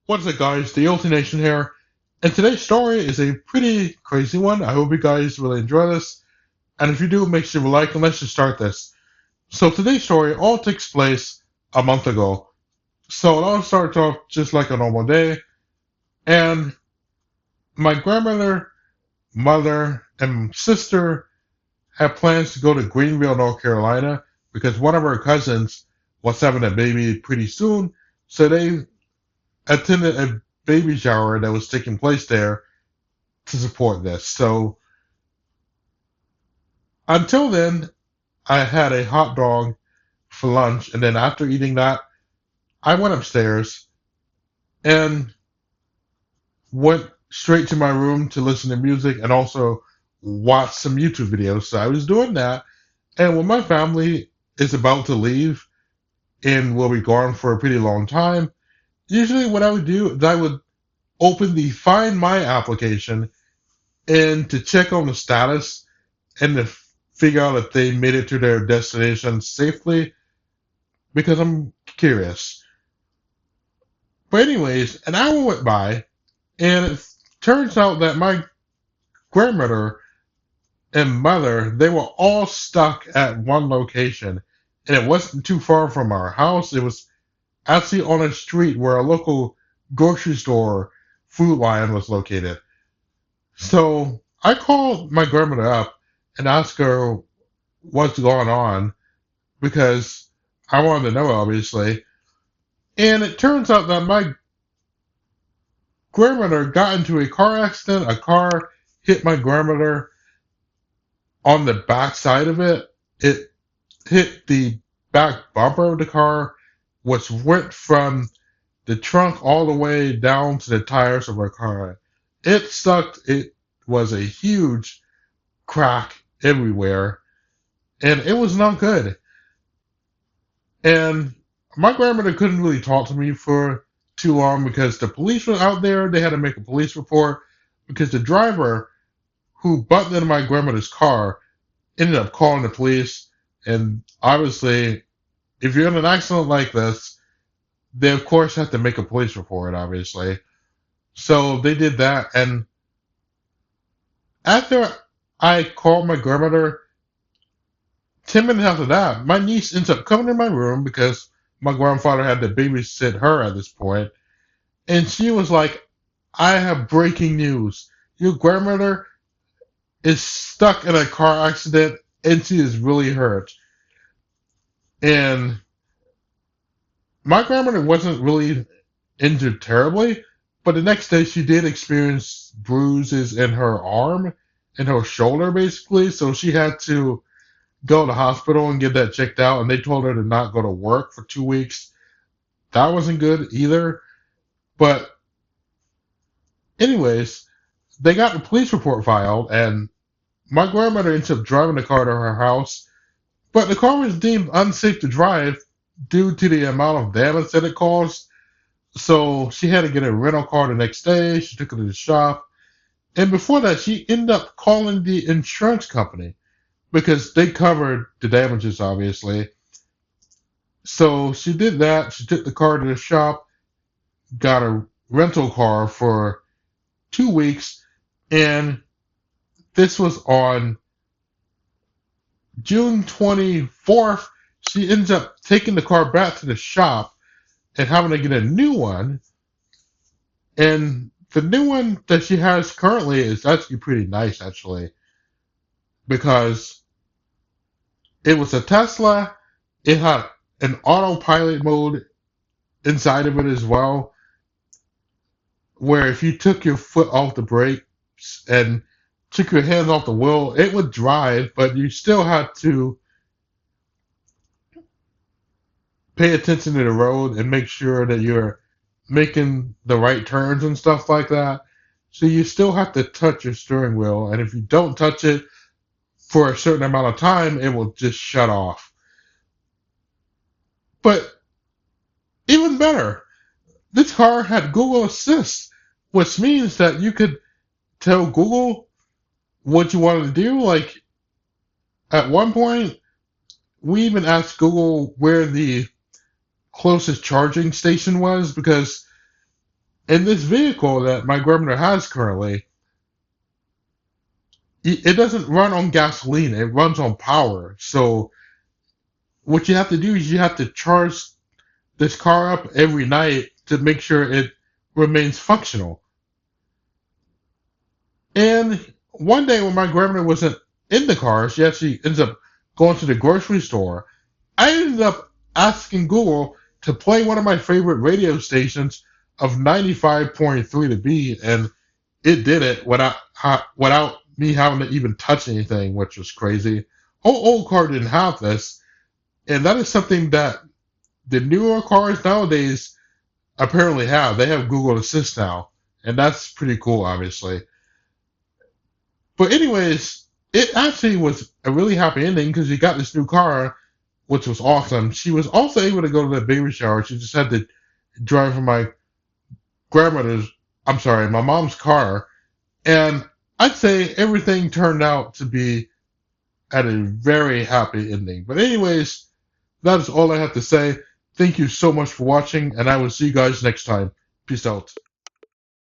What's up, guys? The E.L.T. Nation here, and today's story is a pretty crazy one. I hope you guys really enjoy this, and if you do, make sure you like, and let's just start this. So today's story all takes place a month ago. So it all starts off just like a normal day, and my grandmother, mother, and sister had plans to go to Greenville, North Carolina, because one of her cousins was having a baby pretty soon, so they attended a baby shower that was taking place there to support this. So until then, I had a hot dog for lunch, and then after eating that, I went upstairs and went straight to my room to listen to music and also watch some YouTube videos. So I was doing that, and when my family is about to leave and will be gone for a pretty long time, usually what I would do is I would open the Find My application and to check on the status and to figure out if they made it to their destination safely because I'm curious. But anyways, an hour went by, and it turns out that my grandmother and mother they were all stuck at one location, and it wasn't too far from our house. It was actually on a street where a local grocery store food line was located. So I called my grandmother up and asked her what's going on because I wanted to know, obviously. And it turns out that my grandmother got into a car accident. A car hit my grandmother on the back side of it. It hit the back bumper of the car, which went from the trunk all the way down to the tires of her car. It sucked. It was a huge crack everywhere, and it was not good. And my grandmother couldn't really talk to me for too long because the police were out there. They had to make a police report because the driver who bumped into my grandmother's car ended up calling the police. And obviously, if you're in an accident like this, they of course have to make a police report, obviously. So they did that. And after I called my grandmother, 10 minutes after that, my niece ends up coming in my room because my grandfather had to babysit her at this point. And she was like, I have breaking news. Your grandmother is stuck in a car accident and she is really hurt. And my grandmother wasn't really injured terribly, but the next day she did experience bruises in her arm and her shoulder, basically. So she had to go to the hospital and get that checked out. And they told her to not go to work for 2 weeks. That wasn't good either. But, anyways, they got the police report filed, and my grandmother ended up driving the car to her house. But the car was deemed unsafe to drive due to the amount of damage that it caused. So she had to get a rental car the next day. She took it to the shop. And before that, she ended up calling the insurance company because they covered the damages, obviously. So she did that. She took the car to the shop, got a rental car for 2 weeks, and this was on June 24th. She ends up taking the car back to the shop and having to get a new one. And the new one that she has currently is actually pretty nice, actually, because it was a Tesla. It had an autopilot mode inside of it as well, where if you took your foot off the brake and took your hands off the wheel, it would drive, but you still had to pay attention to the road and make sure that you're making the right turns and stuff like that. So you still have to touch your steering wheel, and if you don't touch it for a certain amount of time, it will just shut off. But even better, this car had Google Assist, which means that you could tell Google what you wanted to do. Like at one point, we even asked Google where the closest charging station was because In this vehicle that my grandmother has currently, it doesn't run on gasoline. It runs on power. So what you have to do is you have to charge this car up every night to make sure it remains functional. And one day when my grandmother wasn't in the car, she actually ends up going to the grocery store. I ended up asking Google to play one of my favorite radio stations of 95.3 to B, and it did it without me having to even touch anything, which was crazy. Old car didn't have this, and that is something that the newer cars nowadays apparently have. They have Google Assist now, and that's pretty cool, obviously. But anyways, it actually was a really happy ending because she got this new car, which was awesome. She was also able to go to the baby shower. She just had to drive for my grandmother's, I'm sorry, my mom's car. And I'd say everything turned out to be at a very happy ending. But anyways, that is all I have to say. Thank you so much for watching, and I will see you guys next time. Peace out.